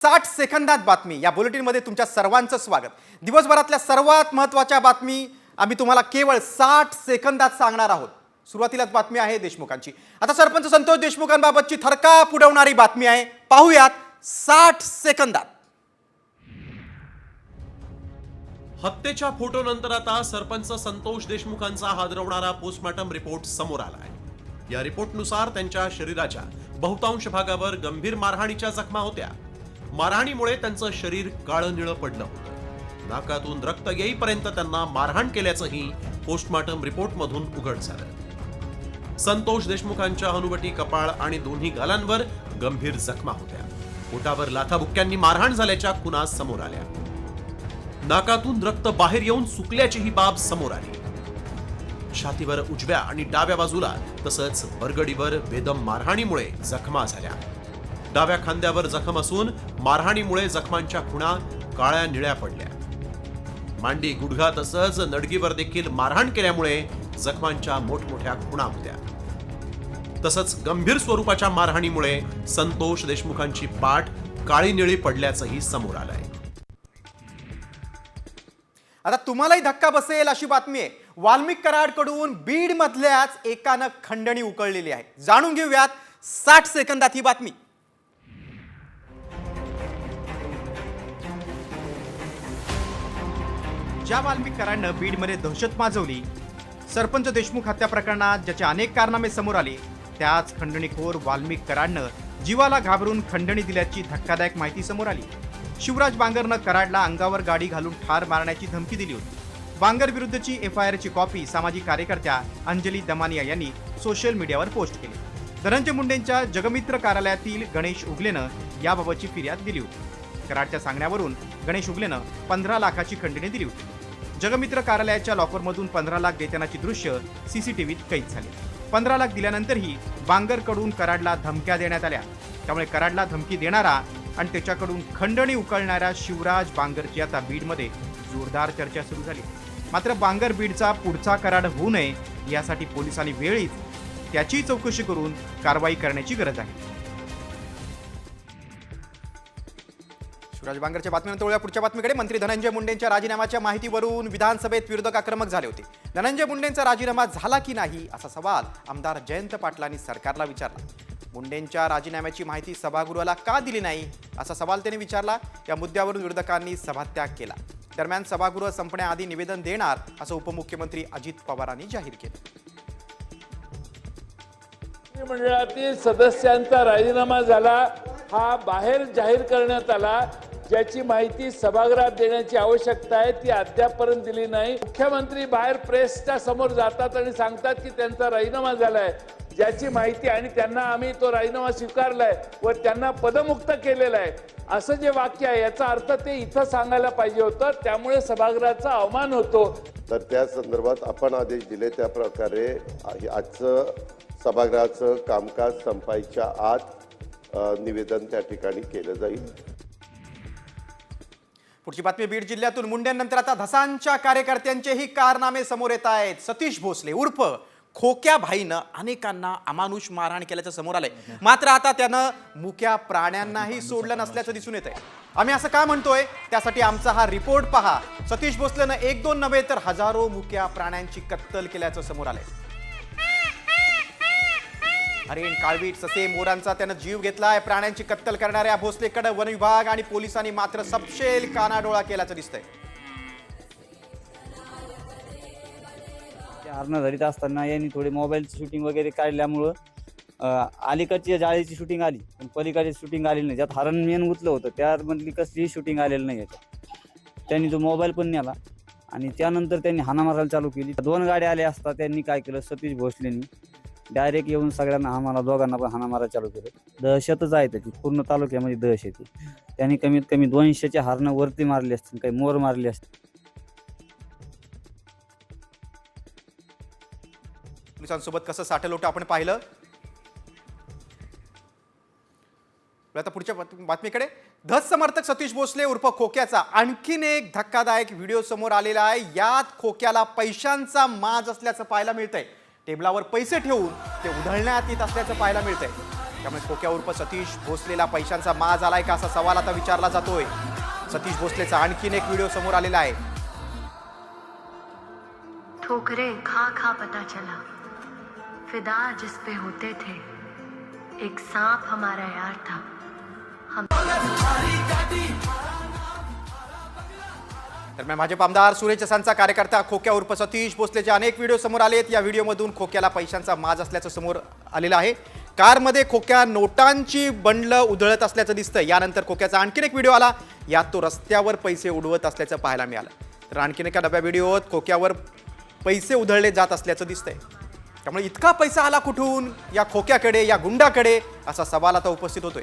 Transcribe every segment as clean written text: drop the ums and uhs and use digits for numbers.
60 सेकंदात बातमी या बुलेटिनमध्ये तुमच्या सर्वांचं स्वागत। दिवसभरातल्या सर्वात महत्त्वाच्या बातमी आम्ही तुम्हाला केवळ 60 सेकंदात सांगणार आहोत। सुरुवातीलाच बातमी आहे देशमुखांची। आता सरपंच संतोष देशमुखांबाबतची थरकाप उडवणारी बातमी आहे, पाहूयात 60 सेकंदात। हत्येच्या फोटोनंतर आता सरपंच संतोष देशमुखांचा हादरवणारा पोस्टमॉर्टम रिपोर्ट समोर आला आहे। या रिपोर्टनुसार त्यांच्या शरीराच्या बहुतांश भागावर गंभीर मारहाणीच्या जखमा होत्या। मारहाणीमुळे त्यांचं शरीर काळं निळं पडलं होतं। नाकातून रक्त येईपर्यंत त्यांना मारहाण केल्याचंही पोस्टमॉर्टम रिपोर्टमधून उघड झालं। संतोष देशमुखांच्या हनुवटी, कपाळ आणि दोन्ही गालांवर गंभीर जखमा होत्या। पोटावर लाथाबुक्क्यांनी मारहाण झाल्याच्या खुणा समोर आल्या। नाकातून रक्त बाहेर येऊन सुकल्याची ही बाब समोर आली। छातीवर उजव्या आणि डाव्या बाजूला तसंच बरगडीवर बेदम मारहाणीमुळे जखमा झाल्या। डाव्या खांद्यावर जखम असून मारहाणीमुळे जखमांच्या खुणा काळ्या निळ्या पडल्या। मांडी, गुडघा तसंच नडगीवर देखील मारहाण केल्यामुळे जखमांच्या मोठमोठ्या खुणा होत्या। तसंच गंभीर स्वरूपाच्या मारहाणीमुळे संतोष देशमुखांची पाठ काळी निळी पडल्याचंही समोर आलंय। आता तुम्हालाही धक्का बसेल अशी बातमी आहे। वाल्मिक कराडकडून बीड मधल्याच एकानं खंडणी उकळलेली आहे। जाणून घेऊयात 60 सेकंदात ही बातमी। ज्या वाल्मिक कराडनं बीडमध्ये दहशत माजवली, सरपंच देशमुख हत्या प्रकरणात ज्याचे अनेक कारनामे समोर आले, त्याच खंडणीखोर वाल्मिक कराडनं जीवाला घाबरून खंडणी दिल्याची धक्कादायक माहिती समोर आली। शिवराज बांगरनं कराडला अंगावर गाडी घालून ठार मारण्याची धमकी दिली होती। बांगर विरुद्धची FIRची कॉपी सामाजिक कार्यकर्त्या अंजली दमानिया यांनी सोशल मीडियावर पोस्ट केली। धनंजय मुंडेंच्या जगमित्र कार्यालयातील गणेश उगलेनं याबाबतची फिर्याद दिली होती। कराडच्या सांगण्यावरून गणेश उगलेनं 15 लाखाची खंडणी दिली होती। जगमित्र कार्यालयाच्या लॉकरमधून 15 लाख देतानाची दृश्य CCTVत कैद झाली। 15 लाख दिल्यानंतरही बांगरकडून कराडला धमक्या देण्यात आल्या। त्यामुळे कराडला धमकी देणारा आणि त्याच्याकडून खंडणी उकळणाऱ्या शिवराज बांगरची आता बीडमध्ये जोरदार चर्चा सुरू झाली। मात्र बांगर बीडचा पुढचा कराड होऊ नये यासाठी पोलिसांनी वेळीच त्याची चौकशी करून कारवाई करण्याची गरज आहे। शिवराज बांगरच्या बातमीनंतर वळूया पुढच्या बातमीकडे। मंत्री धनंजय मुंडेंच्या राजीनाम्याच्या माहितीवरून विधानसभेत विरोधक आक्रमक झाले होते। धनंजय मुंडेंचा राजीनामा झाला की नाही असा सवाल आमदार जयंत पाटलांनी सरकारला विचारला। मुंडेंच्या राजीनाम्याची माहिती सभागृहाला का दिली नाही असा सवाल त्यांनी विचारला। या मुद्द्यावरून विरोधकांनी सभात्याग केला। दरम्यान सभागृह संपण्याआधी निवेदन देणार असं उपमुख्यमंत्री अजित पवारांनी जाहीर केलं। मंडळातील सदस्यांचा राजीनामा झाला हा बाहेर जाहीर करण्यात आला, ज्याची माहिती सभागृहात देण्याची आवश्यकता आहे ती अद्यापपर्यंत दिली नाही। मुख्यमंत्री बाहेर प्रेसच्या समोर जातात आणि सांगतात की त्यांचा राजीनामा झालाय, ज्याची माहिती आणि त्यांना आम्ही तो राजीनामा स्वीकारलाय व त्यांना पदमुक्त केलेला आहे असं जे वाक्य आहे याचा अर्थ ते इथं सांगायला पाहिजे होतं। त्यामुळे सभागृहाचा अवमान होतो। तर त्या संदर्भात आपण आदेश दिले त्या प्रकारे आजचं सभागृहाचं कामकाज संपायच्या आत निवेदन त्या ठिकाणी केलं जाईल। पुढची बातमी बीड जिल्ह्यातून। मुंडेंनंतर आता धसांच्या कार्यकर्त्यांचेही कारनामे समोर येत आहेत। सतीश भोसले उर्फ खोक्या भाईनं अनेकांना अमानुष मारहाण केल्याचं समोर आलंय। मात्र आता त्यानं मुक्या प्राण्यांनाही सोडलं नसल्याचं दिसून येत आहे। आम्ही असं का म्हणतोय त्यासाठी आमचा हा रिपोर्ट पहा। सतीश भोसलेनं 1-2 नव्हे तर हजारो मुक्या प्राण्यांची कत्तल केल्याचं समोर आलंय। हरिण, काळवीट, ससे, मोरांचा त्यानं जीव घेतलाय। प्राण्यांची कत्तल करणाऱ्या भोसलेकडे वन विभाग आणि पोलिसांनी मात्र सपशेल कानाडोळा केल्याचं दिसतंय। हरणं धरीत असताना यांनी थोडे मोबाईल शूटिंग वगैरे काढल्यामुळं अलीकडची जाळीची शूटिंग आली पण पलीकडची शूटिंग आलेली नाही। ज्यात हरण मेन गुतलं होतं त्यामधली कसलीही शूटिंग आलेली नाही याच्यात। त्यांनी जो मोबाईल पण नेला आणि त्यानंतर त्यांनी हाना मारायला चालू केली। 2 गाड्या आल्या असता त्यांनी काय केलं, सतीश भोसलेंनी डायरेक्ट येऊन सगळ्यांना आम्हाला दोघांना पण हाना मारायला चालू केलं। दहशतच आहे त्याची, पूर्ण तालुक्यामध्ये दहशत आहे। त्यांनी कमीत कमी 200चे हरणं वरती मारले असतील, काही मोर मारले असतील। पोलिसांसोबत कसं साठलं होतं आपण पाहिलं। आता पुढच्या बातमीकडे। धस समर्थक सतीश भोसले उर्फ खोक्याचा आणखीन एक धक्कादायक व्हिडिओ समोर आलेला आहे। यात खोक्याला पैशांचा माज असल्याचं पाहायला मिळतंय। टेबलावर पैसे ठेवून ते उधळण्यात येत असल्याचं पाहायला मिळतंय। त्यामुळे खोक्या उर्फ सतीश भोसलेला पैशांचा माज आलाय का असा सवाल आता विचारला जातोय. सतीश भोसलेचा आणखीन एक व्हिडिओ समोर आलेला आहे. ठोकरे खा खा पता चला, फिदा जिस पे होते थे, एक सांप हमारा यार था. दरम्यान भाजप आमदार सुरेश जसांचा कार्यकर्ता खोक्या उर्फ सतीश भोसलेचे अनेक व्हिडिओ समोर आलेत. या व्हिडिओमधून खोक्याला पैशांचा माज असल्याचं समोर आलेलं आहे. कारमध्ये खोक्या नोटांची बंडलं उधळत असल्याचं दिसतंय. यानंतर खोक्याचा आणखीन एक व्हिडिओ आला, यात तो रस्त्यावर पैसे उडवत असल्याचं पाहायला मिळालं. तर आणखीन एका नव्या व्हिडिओत खोक्यावर पैसे उधळले जात असल्याचं दिसतंय. त्यामुळे इतका पैसा आला कुठून या खोक्याकडे, या गुंडाकडे, असा सवाल आता उपस्थित होतोय.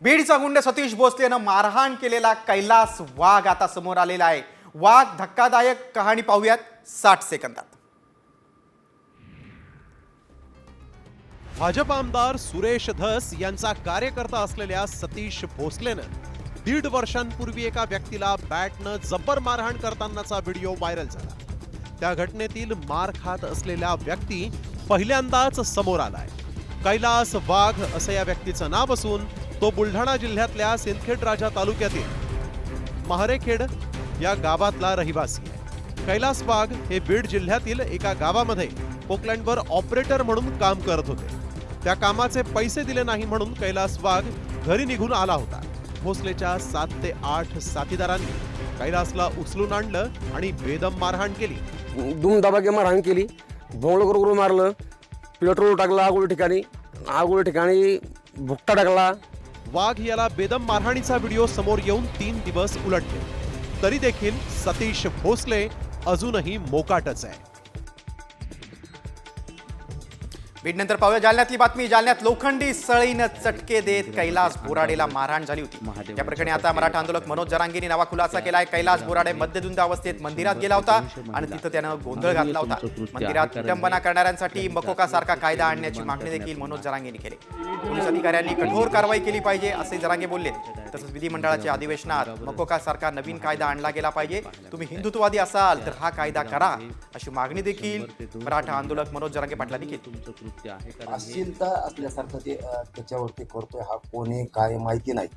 बीडचा गुंड सतीश भोसलेनं मारहाण केलेला कैलास वाघ आता समोर आलेला आहे. वाघ धक्कादायक कहाणी पाहूयात 60 सेकंदात. भाजप आमदार सुरेश धस यांचा कार्यकर्ता असलेल्या सतीश भोसलेनं 1.5 वर्षांपूर्वी एका व्यक्तीला बॅटनं जबर मारहाण करतानाचा व्हिडिओ व्हायरल झाला. त्या घटनेतील मार खात असलेला व्यक्ती पहिल्यांदाच समोर आलाय. कैलास वाघ असं या व्यक्तीचं नाव असून तो बुलढाणा जिल्ह्यातल्या सिंदखेड राजा तालुक्यातील महारेखेड या गावातला रहिवासी आहे. कैलास वाघ हे बीड जिल्ह्यातील एका गावामध्ये पोकलँडवर ऑपरेटर म्हणून काम करत होते. त्या कामाचे पैसे दिले नाही म्हणून कैलास वाघ घरी निघून आला होता. भोसलेच्या 7 ते 8 साथीदारांनी कैलासला उचलून आणलं आणि बेदम मारहाण केली. दुम दबाके मारहाण केली, भोंगळ करून मारलं, पेट्रोल टाकलं आगोळी ठिकाणी भुकटा टाकला. वाघ याला बेदम मारहाणीचा व्हिडिओ समोर येऊन 3 दिवस उलटले, तरी देखील सतीश भोसले अजूनही मोकाटच आहे. बीडनंतर पाहूया जालन्यातली बातमी. जालन्यात लोखंडी सळीनं चटके देत कैलास बोराडेला मारहाण झाली होती. या प्रकरणी आता मराठा आंदोलक मनोज जरांगेंनी नवा खुलासा केलाय. कैलास बोराडे मद्यधुंद अवस्थेत मंदिरात गेला होता आणि तिथं त्यानं गोंधळ घातला होता. मंदिरात विटंबना करणाऱ्यांसाठी मकोका सारखा कायदा आणण्याची मागणी देखील मनोज जरांगेंनी केली. पोलीस अधिकाऱ्यांनी कठोर कारवाई केली पाहिजे असे जरांगे बोलले. तसंच विधिमंडळाच्या अधिवेशनात मकोका सारखा नवीन कायदा आणला गेला पाहिजे. तुम्ही हिंदुत्ववादी असाल तर हा कायदा करा अशी मागणी देखील मराठा आंदोलक मनोज जरांगे पाटलांनी केली. अश्लीलता असल्यासारखं ते त्याच्यावरती करतोय. हा कोणी काय माहिती नाही,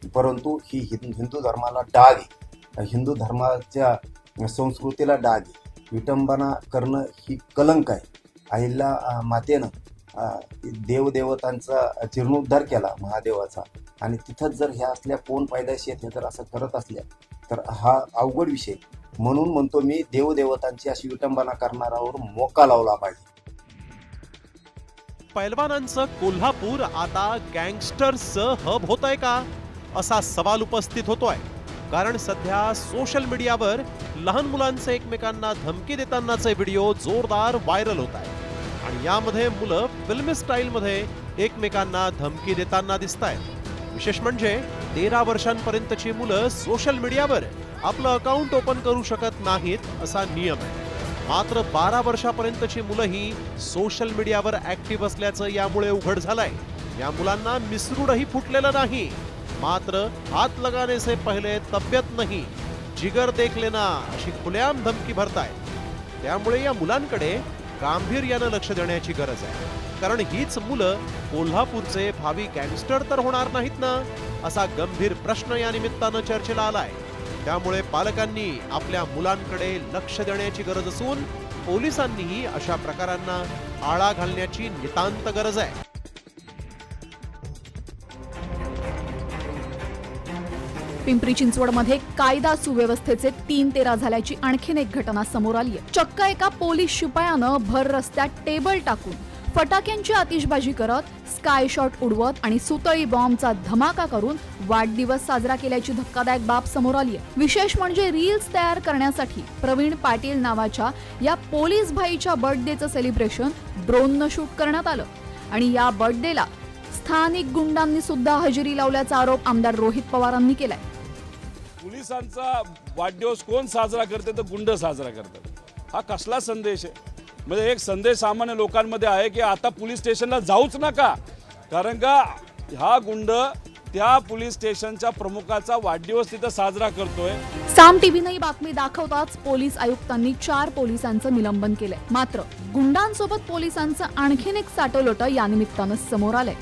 परंतु ही हिंदू धर्माला डाग आहे, हिंदू धर्माच्या संस्कृतीला डाग आहे. विटंबना करणं ही कलंक आहे. अहिल्या मातेनं देवदेवतांचा जीर्णोद्धार केला महादेवाचा, आणि तिथंच जर ह्या असल्या कोण पायदाशी आहेत हे जर असं करत असल्या तर हा अवघड विषय. म्हणून म्हणतो मी, देवदेवतांची अशी विटंबना करणाऱ्यावर मोका लावला पाहिजे. पैलवानांचं कोल्हापूर आता गँगस्टर्सचं हब होत आहे का असा सवाल उपस्थित होतोय. कारण सध्या सोशल मीडियावर लहान मुलांचे एकमेकांना धमकी देतानाचे व्हिडिओ जोरदार व्हायरल होत आहे आणि यामध्ये मुलं फिल्मी स्टाईलमध्ये एकमेकांना धमकी देताना दिसत आहेत. विशेष म्हणजे 13 वर्षांपर्यंतची मुलं सोशल मीडियावर आपलं अकाउंट ओपन करू शकत नाहीत असा नियम आहे. मात्र 12 वर्षापर्यंतची मुलंही सोशल मीडियावर ऍक्टिव्ह असल्याचं यामुळे उघड झालंय. या मुलांना मिसरूडही फुटलेलं नाही, मात्र हात लगाने से पहिले तब्यत नाही, जिगर देख लेना अशी खुलेआम धमकी भरताय. त्यामुळे या मुलांकडे गांभीर्यानं लक्ष देण्याची गरज आहे. कारण हीच मुलं कोल्हापूरचे भावी गँगस्टर तर होणार नाहीत ना, असा गंभीर प्रश्न या निमित्तानं चर्चेला आलाय. त्यामुळे पालकांनी आपल्या मुलांकडे लक्ष देण्याची गरज असून पोलिसांनीही अशा प्रकारांना आळा घालण्याची नितांत गरज आहे. पिंपरी चिंचवडमध्ये कायदा सुव्यवस्थेचे 3-13 झाल्याची आणखीन एक घटना समोर आली आहे. चक्क एका पोलीस शिपायानं भर रस्त्यात टेबल टाकून फटाक्यांची आतिषबाजी करत, स्काय शॉट उडवत आणि सुतळी बॉम्बचा धमाका करून वाढदिवस साजरा केल्याची धक्कादायक बाब समोर आली आहे. विशेष म्हणजे रील्स तयार करण्यासाठी प्रवीण पाटील नावाच्या या पोलीस भाईच्या बर्थडेचं सेलिब्रेशन ड्रोननं शूट करण्यात आलं आणि या बर्थडेला स्थानिक गुंडांनी सुद्धा हजेरी लावल्याचा आरोप आमदार रोहित पवारांनी केलाय. पोलिसांचा वाढदिवस कोण साजरा करते तर गुंड साजरा करतात. हा कसला संदेश आहे? म्हणजे एक संदेश सामान्य लोकांमध्ये आहे की आता पोलीस स्टेशनला जाऊच नका, कारण का हा गुंड त्या पोलीस स्टेशनच्या प्रमुखाचा वाढदिवस तिथं साजरा करतोय. साम टीव्हीने ही बातमी दाखवताच पोलीस आयुक्तांनी 4 पोलिसांचं निलंबन केलंय. मात्र गुंडांसोबत पोलिसांचं आणखीन एक साटोलोटं या निमित्तानं समोर आलंय.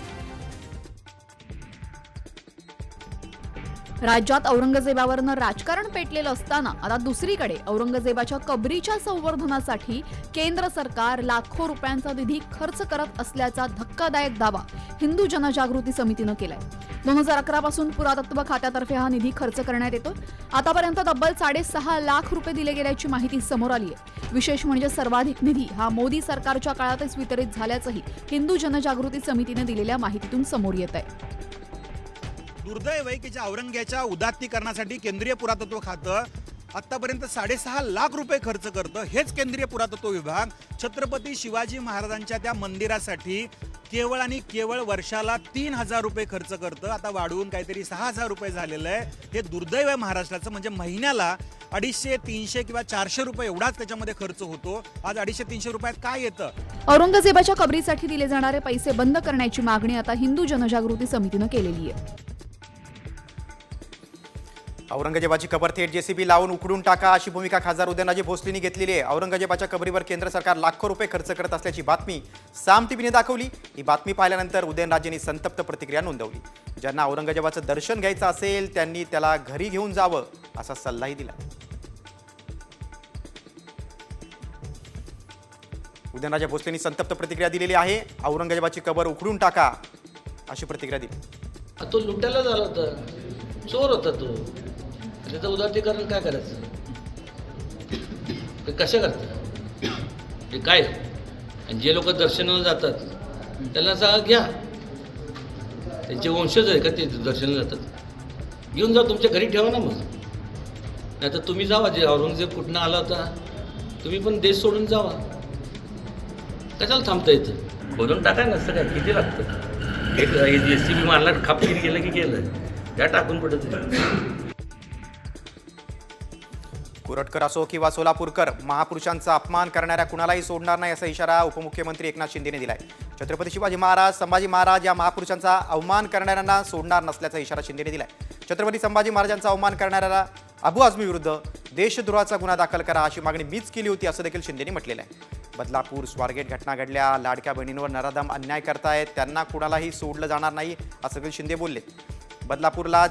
राज्यात औरंगजेबावरनं राजकारण पेटलेलं असताना आता दुसरीकडे औरंगजेबाच्या कबरीच्या संवर्धनासाठी केंद्र सरकार लाखो रुपयांचा निधी खर्च करत असल्याचा धक्कादायक दावा हिंदू जनजागृती समितीनं केलाय. 2011 पासून पुरातत्व खात्यातर्फे हा निधी खर्च करण्यात येतो. आतापर्यंत तब्बल 6.5 लाख रुपये दिले गेल्याची माहिती समोर आली आहे. विशेष म्हणजे सर्वाधिक निधी हा मोदी सरकारच्या काळातच वितरित झाल्याचंही हिंदू जनजागृती समितीने दिलेल्या माहितीतून समोर येत आहे. दुर्दैव आहे की ज्या औरंग्याच्या उदात्तीकरणासाठी केंद्रीय पुरातत्व खातं आतापर्यंत 6.5 लाख रुपये खर्च करतं. हेच केंद्रीय पुरातत्व विभाग छत्रपती शिवाजी महाराजांच्या त्या मंदिरासाठी केवळ आणि केवळ वर्षाला 3,000 रुपये खर्च करतं. आता वाढवून काहीतरी 6,000 रुपये झालेलं आहे. हे दुर्दैव आहे महाराष्ट्राचं. म्हणजे महिन्याला 250, 300 किंवा 400 रुपये एवढाच त्याच्यामध्ये खर्च होतो. आज 250-300 रुपयात काय येतं? औरंगजेबाच्या कबरीसाठी दिले जाणारे पैसे बंद करण्याची मागणी आता हिंदू जनजागृती समितीनं केलेली आहे. औरंगजेबाची कबर थेट जेसीबी लावून उकडून टाका अशी भूमिका खासदार उदयनराजे भोसलेंनी घेतलेली आहे. औरंगजेबाच्या कबरीवर केंद्र सरकार लाखो रुपये खर्च करत असल्याची बातमी साम टीव्हीने दाखवली. ही बातमी पाहिल्यानंतर उदयनराजेंनी संतप्त प्रतिक्रिया नोंदवली. ज्यांना औरंगजेबाचं दर्शन घ्यायचं असेल त्यांनी त्याला घरी घेऊन जावं असा सल्लाही दिला. उदयनराजे भोसलेंनी संतप्त प्रतिक्रिया दिलेली आहे. औरंगजेबाची कबर उकडून टाका अशी प्रतिक्रिया दिली. तो लुटायला झाला होता, चोर होता तो. त्याचं उदात्तीकरण काय करायचं? ते कशा करतात हे काय? आणि जे लोक दर्शनाला जातात त्यांना सांगा घ्या. त्यांचे वंशज आहे का ते दर्शनाला जातात? घेऊन जा, तुमच्या घरी ठेवा ना. मग नाही तर तुम्ही जावा. जे औरंगजेब कुठनं आला होता तुम्ही पण देश सोडून जावा. कशाला थांबता येतं? खोलून टाकाय नसतं काय? किती लागतं? एक JCB मारला खापकीर केलं की गेलं. त्या टाकून पडत. कोरटकर असो किंवा सोलापूरकर, महापुरुषांचा अपमान करणाऱ्या कुणालाही सोडणार नाही असा इशारा उपमुख्यमंत्री एकनाथ शिंदेने दिलाय. छत्रपती शिवाजी महाराज, संभाजी महाराज या महापुरुषांचा अवमान करणाऱ्यांना सोडणार नसल्याचा इशारा शिंदेने दिलाय. छत्रपती संभाजी महाराजांचा अवमान करणाऱ्याला अबू आझमी विरुद्ध देशद्रोहाचा गुन्हा दाखल करा अशी मागणी मीच केली होती असं देखील शिंदेने म्हटलेलं आहे. बदलापूर स्वारगेट घटना घडल्या, लाडक्या बहिणींवर नराधम अन्याय करतायत, त्यांना कुणालाही सोडलं जाणार नाही असं देखील शिंदे बोलले. बदलापूरला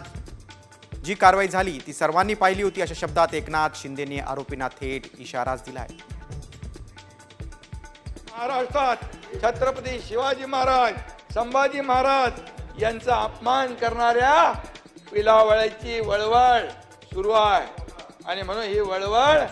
जी कारवाई झाली ती सर्वांनी पाहिली होती अशा शब्दात एकनाथ शिंदेने आरोपींना थेट इशाराच दिलाय. महाराष्ट्रात छत्रपती शिवाजी महाराज, संभाजी महाराज यांचा अपमान करणाऱ्या पिलावळ्याची वळवळ सुरू आहे आणि म्हणून ही वळवळ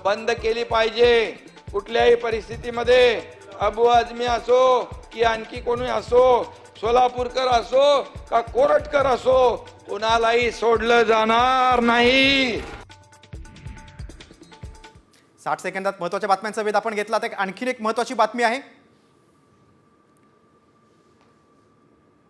बंद केली पाहिजे. कुठल्याही परिस्थितीमध्ये अबू आझमी असो की आणखी कोणी असो, सोलापूरकर असो का कोरटकर असो, कोणालाही सोडलं जाणार नाही. 60 सेकंदात महत्त्वाच्या बातम्यांचा वेध आपण घेतला. तर आणखीन एक महत्त्वाची बातमी आहे.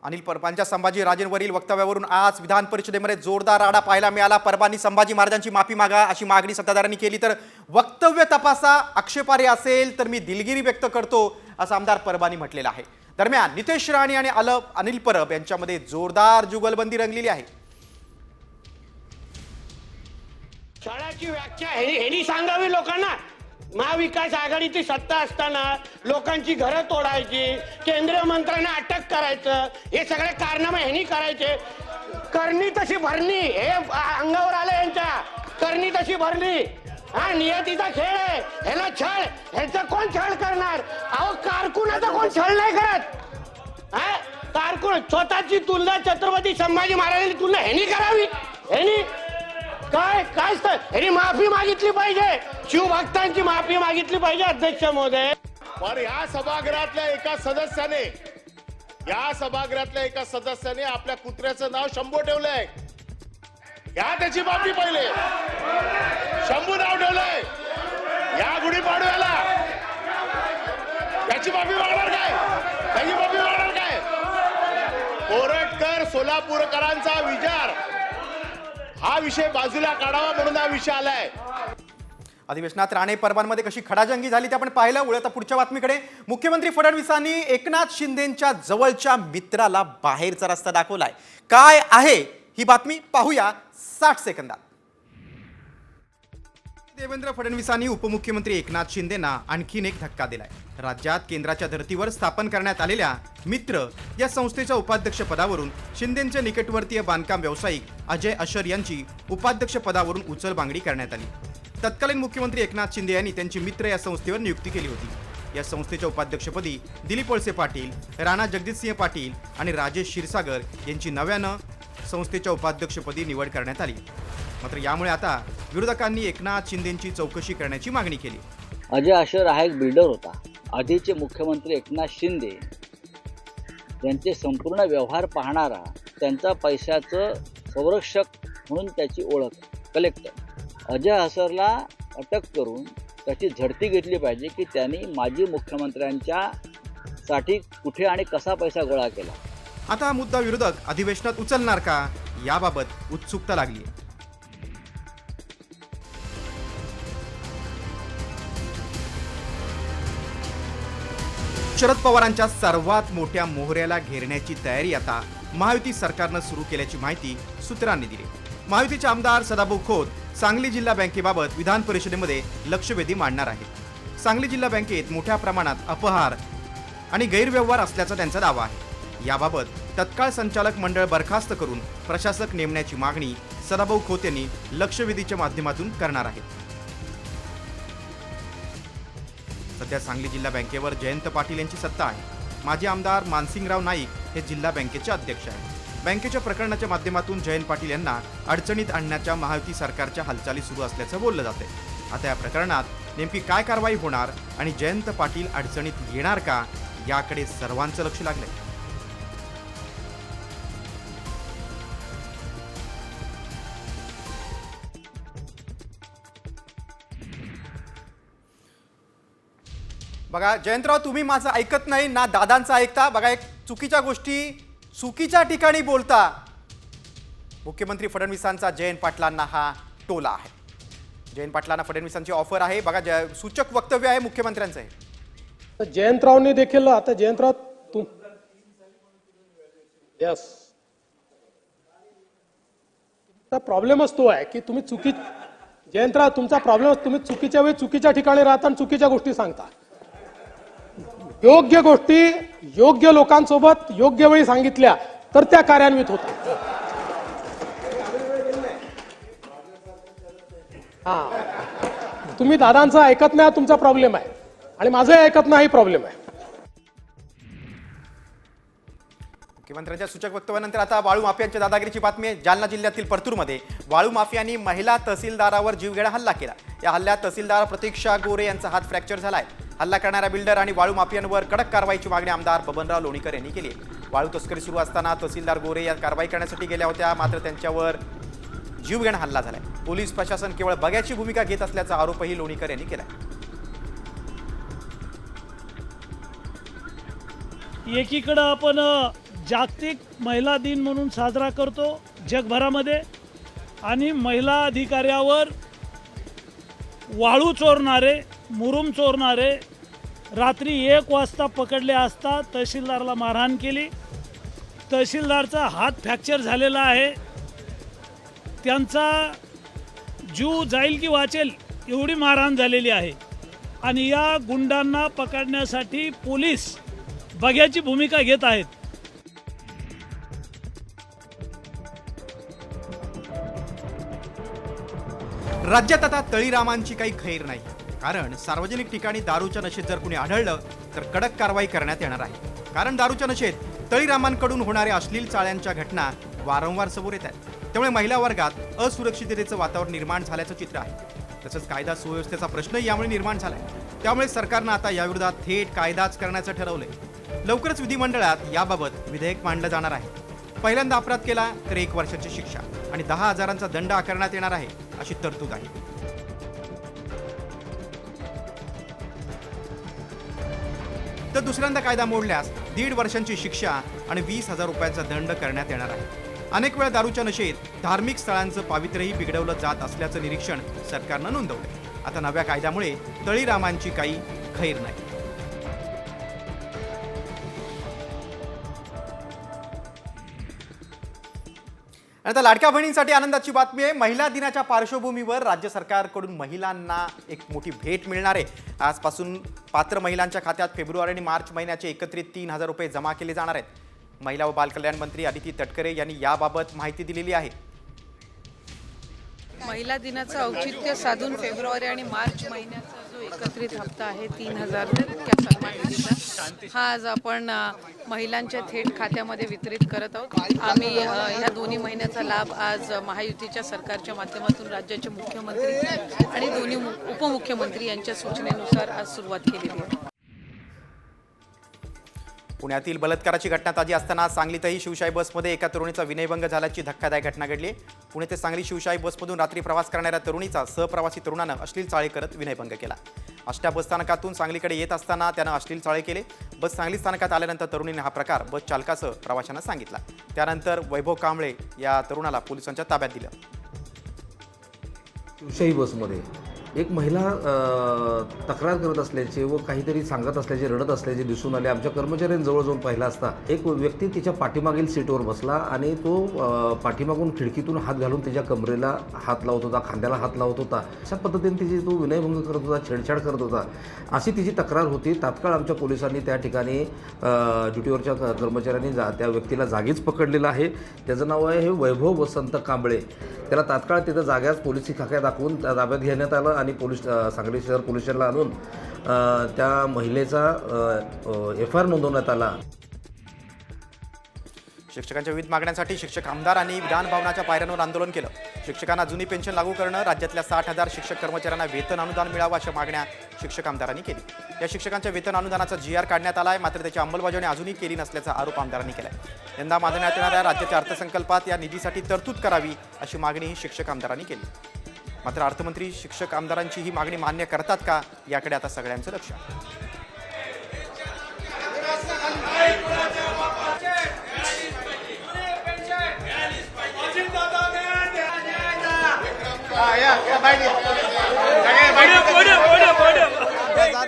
अनिल परबांच्या संभाजी राजेंवरील वक्तव्यावरून आज विधान परिषदेमध्ये जोरदार राडा पाहायला मिळाला. परबांनी संभाजी महाराजांची माफी मागा अशी मागणी सत्ताधाऱ्यांनी केली. तर वक्तव्य तपासा, आक्षेपार्ह असेल तर मी दिलगिरी व्यक्त करतो असं आमदार परबांनी म्हटलेलं आहे. दरम्यान नितेश राणे आणि अनिल परब यांच्यामध्ये जोरदार जुगलबंदी रंगलेली आहे. शाळाची व्याख्या ह्यांनी सांगावी लोकांना. महाविकास आघाडीची सत्ता असताना लोकांची घरं तोडायची, केंद्रीय मंत्र्यांना अटक करायचं, हे सगळे कारनामे ह्यांनी करायचे. करणी तशी भरणी हे अंगावर आलं यांच्या. करणी तशी भरली. हा नियतीचा खेळ आहे. ह्याला छळ, ह्याचा कोण छळ करणार? अहो कारकुनाचा कोण छळ नाही करत. हा कारकुन स्वतःची तुलना छत्रपती संभाजी महाराजांची तुलना ह्यांनी करावी. ह्यांनी काय काय ह्यांनी माफी मागितली पाहिजे. शिवभक्तांची माफी मागितली पाहिजे अध्यक्ष महोदय. पण या सभागृहातल्या एका सदस्याने आपल्या कुत्र्याचं नाव शंभू ठेवलंय. या त्याची माफी पहिले. शंभू नाव ठेवलंय या गुढीपाडव्याला. त्याची माफी मागणार काय? त्याची माफी मागणार काय? कोरटकर सोलापूरकरांचा विचार हा विषय बाजूला काढावा म्हणून हा विषय आलाय. अधिवेशनात राणे परबांमध्ये कशी खडाजंगी झाली ते आपण पाहिलं. वळू आता पुढच्या बातमीकडे. मुख्यमंत्री फडणवीसांनी एकनाथ शिंदेंच्या जवळच्या मित्राला बाहेरचा रस्ता दाखवलाय. काय आहे ही बातमी पाहूया 60 सेकंदात. देवेंद्र फडणवीसांनी उपमुख्यमंत्री एकनाथ शिंदेंना आणखीन एक धक्का दिलाय. राज्यात केंद्राच्या धर्तीवर स्थापन करण्यात आलेल्या मित्र या संस्थेच्या उपाध्यक्ष पदावरून शिंदेंचे निकटवर्तीय बांधकाम व्यावसायिक अजय अशर यांची उपाध्यक्ष पदावरून उचलबांगडी करण्यात आली. तत्कालीन मुख्यमंत्री एकनाथ शिंदे यांनी त्यांची मित्र या संस्थेवर नियुक्ती केली होती. या संस्थेच्या उपाध्यक्षपदी दिलीप वळसे पाटील, राणा जगजितसिंह पाटील आणि राजेश क्षीरसागर यांची नव्यानं संस्थेच्या उपाध्यक्षपदी निवड करण्यात आली. मात्र यामुळे आता विरोधकांनी एकनाथ शिंदेंची चौकशी करण्याची मागणी केली. अजय अशर हा एक बिल्डर होता. आधीचे मुख्यमंत्री एकनाथ शिंदे यांचे संपूर्ण व्यवहार पाहणारा, त्यांचा पैशाचं संरक्षक म्हणून त्याची ओळख कलेक्टर. अजय अशरला अटक करून त्याची झडती घेतली पाहिजे की त्यांनी माजी मुख्यमंत्र्यांच्या साठी कुठे आणि कसा पैसा गोळा केला. आता हा मुद्दा विरोधक अधिवेशनात उचलणार का याबाबत उत्सुकता लागली. शरद पवारांच्या सर्वात मोठ्या मोहऱ्याला घेरण्याची तयारी आता महायुती सरकारनं सुरू केल्याची माहिती सूत्रांनी दिली. महायुतीचे आमदार सदाभाऊ खोत सांगली जिल्हा बँकेबाबत विधान परिषदेमध्ये लक्षवेधी मांडणार आहेत. सांगली जिल्हा बँकेत मोठ्या प्रमाणात अपहार आणि गैरव्यवहार असल्याचा त्यांचा दावा आहे. याबाबत तत्काळ संचालक मंडळ बरखास्त करून प्रशासक नेमण्याची मागणी सदाभाऊ खोत यांनी लक्षवेधीच्या माध्यमातून करणार आहेत. सध्या सांगली जिल्हा बँकेवर जयंत पाटील यांची सत्ता आहे. माजी आमदार मानसिंगराव नाईक हे जिल्हा बँकेचे अध्यक्ष आहेत. बँकेच्या प्रकरणाच्या माध्यमातून जयंत पाटील यांना अडचणीत आणण्याच्या महायुती सरकारच्या हालचाली सुरू असल्याचं बोललं जाते. आता या प्रकरणात नेमकी काय कारवाई होणार आणि जयंत पाटील अडचणीत येणार का याकडे सर्वांचं लक्ष लागलंय. बघा जयंतराव, तुम्ही माझं ऐकत नाही ना दादांचं ऐकता. बघा, एक चुकीच्या गोष्टी चुकीच्या ठिकाणी बोलता. मुख्यमंत्री फडणवीसांचा जयंत पाटलांना हा टोला आहे. जयंत पाटलांना फडणवीसांची ऑफर आहे. बघा, सूचक वक्तव्य आहे मुख्यमंत्र्यांचं आहे. जयंतरावने देखील आता जयंतराव यस प्रॉब्लेमच तो आहे की तुम्ही जयंतराव, तुमचा प्रॉब्लेम तुम्ही चुकीच्या वेळी चुकीच्या ठिकाणी राहता आणि चुकीच्या गोष्टी सांगता. योग्य गोष्टी योग्य लोकांसोबत योग्य वेळी सांगितल्या तर त्या कार्यान्वित होतात. तुम्ही दादांचं ऐकत नाही, तुमचा प्रॉब्लेम आहे आणि माझंही ऐकत नाही, प्रॉब्लेम आहे. मुख्यमंत्र्यांच्या सूचक वक्तव्यानंतर आता वाळू माफियांच्या दादागिरीची बातमी आहे. जालना जिल्ह्यातील परतूरमध्ये वाळू माफियांनी महिला तहसीलदारावर जीवघेणा हल्ला केला. या हल्ल्यात तहसीलदार प्रतीक्षा गोरे यांचा हात फ्रॅक्चर झालाय. हल्ला करणाऱ्या बिल्डर आणि वाळू माफियांवर कडक कारवाईची मागणी आमदार बबनराव लोणीकर यांनी केली आहे. वाळू तस्करी सुरू असताना तहसीलदार गोरे या कारवाई करण्यासाठी गेल्या होत्या, मात्र त्यांच्यावर जीवघेणा हल्ला झालाय. पोलीस प्रशासन केवळ बघ्याची भूमिका घेत असल्याचा आरोपही लोणीकर यांनी केलाय. एकीकडे आपण जागतिक महिला दिन म्हणून साजरा करतो जगभरामध्ये, आणि महिला अधिकाऱ्यावर वाळू चोरणारे, मुरुम चोरणारे रात्री 1 वाजता पकडले असता तहसीलदारला मारहाण केली. तहसीलदारचा हात फ्रॅक्चर झालेला आहे. त्यांचा जीव जाईल की वाचेल एवढी मारहाण झालेली आहे. आणि या गुंडांना पकडण्यासाठी पोलीस बघ्याची भूमिका घेत आहेत. राज्यात आता तळीरामांची काही खैर नाही. कारण सार्वजनिक ठिकाणी दारूच्या नशेत जर कुणी आढळलं तर कडक कारवाई करण्यात येणार आहे. कारण दारूच्या नशेत तळीरामांकडून होणाऱ्या अश्लील चाळ्यांच्या घटना वारंवार समोर येत आहेत. त्यामुळे महिला वर्गात असुरक्षिततेचं वातावरण निर्माण झाल्याचं चित्र आहे. तसंच कायदा सुव्यवस्थेचा प्रश्नही यामुळे निर्माण झालाय. त्यामुळे सरकारनं आता याविरोधात थेट कायदाच करण्याचं ठरवलंय. लवकरच विधिमंडळात याबाबत विधेयक मांडलं जाणार आहे. पहिल्यांदा अपराध केला तर 1 वर्षाची शिक्षा आणि 10,000चा दंड आकारण्यात येणार आहे अशी तरतूद आहे. तर दुसऱ्यांदा कायदा मोडल्यास 1.5 वर्षांची शिक्षा आणि 20,000 रुपयांचा दंड करण्यात येणार आहे. अनेक वेळा दारूच्या नशेत धार्मिक स्थळांचं पावित्र्यही बिघडवलं जात असल्याचं निरीक्षण सरकारनं नोंदवलंय. आता नव्या कायद्यामुळे तळीरामांची काही खैर नाही. आता लाडक्या बहिणींसाठी आनंदाची बातमी आहे. महिला दिनाच्या पार्श्वभूमीवर राज्य सरकारकडून महिलांना एक मोठी भेट मिळणार आहे. आजपासून पात्र महिलांच्या खात्यात फेब्रुवारी आणि मार्च महिन्याचे एकत्रित 3,000 रुपये जमा केले जाणार आहेत. महिला व बालकल्याण मंत्री अदिती तटकरे यांनी याबाबत माहिती दिलेली आहे. महिला दिनाचं औचित्य साधून फेब्रुवारी आणि मार्च महिन्याचा जो एकत्रित हप्ता आहे 3,000 इतक्या सन्मान निधीचा, हा आज आपण महिलांच्या थेट खात्यामध्ये वितरित करत आहोत. आम्ही ह्या दोन्ही महिन्याचा लाभ आज महायुतीच्या सरकारच्या माध्यमातून राज्याचे मुख्यमंत्री आणि दोन्ही उपमुख्यमंत्री यांच्या सूचनेनुसार आज सुरुवात केलेली आहे. पुण्यातील बलात्काराची घटना ताजी असताना सांगलीतही शिवशाही बसमध्ये एका तरुणीचा विनयभंग झाल्याची धक्कादायक घटना घडली. पुणे ते सांगली शिवशाही बसमधून रात्री प्रवास करणाऱ्या तरुणीचा सहप्रवासी तरुणानं अश्लील चाळे करत विनयभंग केला. आष्टा बस स्थानकातून सांगलीकडे येत असताना त्यानं अश्लील चाळे केले. बस सांगली स्थानकात आल्यानंतर तरुणीने हा प्रकार बस चालकासह प्रवाशांना सांगितला. त्यानंतर वैभव कांबळे या तरुणाला पोलिसांच्या ताब्यात दिलं. शिवशाही बसमध्ये एक महिला तक्रार करत असल्याचे व काहीतरी सांगत असल्याचे, रडत असल्याचे दिसून आले. आमच्या कर्मचाऱ्यांजवळ जाऊन पाहिला असता एक व्यक्ती तिच्या पाठीमागील सीटवर बसला आणि तो पाठीमागून खिडकीतून हात घालून तिच्या कमरेला हात लावत होता, खांद्याला हात लावत होता. अशा पद्धतीने तिची तो विनयभंग करत होता, छेडछाड करत होता, अशी तिची तक्रार होती. तात्काळ आमच्या पोलिसांनी त्या ठिकाणी ड्युटीवरच्या कर्मचाऱ्यांनी त्या व्यक्तीला जागीच पकडलेलं आहे. त्याचं नाव आहे वैभव वसंत कांबळे. त्याला तात्काळ तिथं जाग्याच पोलिसी खाक्या दाखवून ताब्यात घेण्यात आलं आणि पोलीस सांगली शहर पोलीस स्टेशनला आणून त्या महिलेचा FIR नोंदवण्यात आला. शिक्षकांच्या विविध मागण्यांसाठी शिक्षक आमदार आणि विधान भवनाच्या पायऱ्यांवर आंदोलन केलं. शिक्षकांना जुनी पेन्शन लागू करणं, राज्यातल्या 60,000 शिक्षक कर्मचाऱ्यांना वेतन अनुदान मिळावं अशा मागण्या शिक्षक आमदारांनी केली. या शिक्षकांच्या वेतन अनुदानाचा GR काढण्यात आला आहे, मात्र त्याची अंमलबजावणी अजूनही केली नसल्याचा आरोप आमदारांनी केला आहे. यंदा मांडण्यात येणाऱ्या राज्याच्या अर्थसंकल्पात या निधीसाठी तरतूद करावी अशी मागणीही शिक्षक आमदारांनी केली. मात्र अर्थमंत्री शिक्षक आमदारांची ही मागणी मान्य करतात का, याकडे आता सगळ्यांचं लक्ष आहे.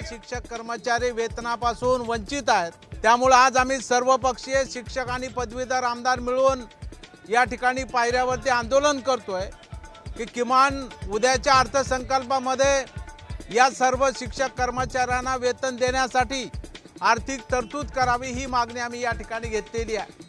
शिक्षक कर्मचारी वेतनापासून वंचित आहेत. त्यामुळे आज आम्ही सर्वपक्षीय शिक्षक आणि पदवीधर आमदार मिळून या ठिकाणी पायऱ्यावरती आंदोलन करतोय की किमान उद्याच्या अर्थसंकल्पामध्ये या सर्व शिक्षक कर्मचाऱ्यांना वेतन देण्यासाठी आर्थिक तरतूद करावी, ही मागणी आम्ही या ठिकाणी घेतलेली आहे.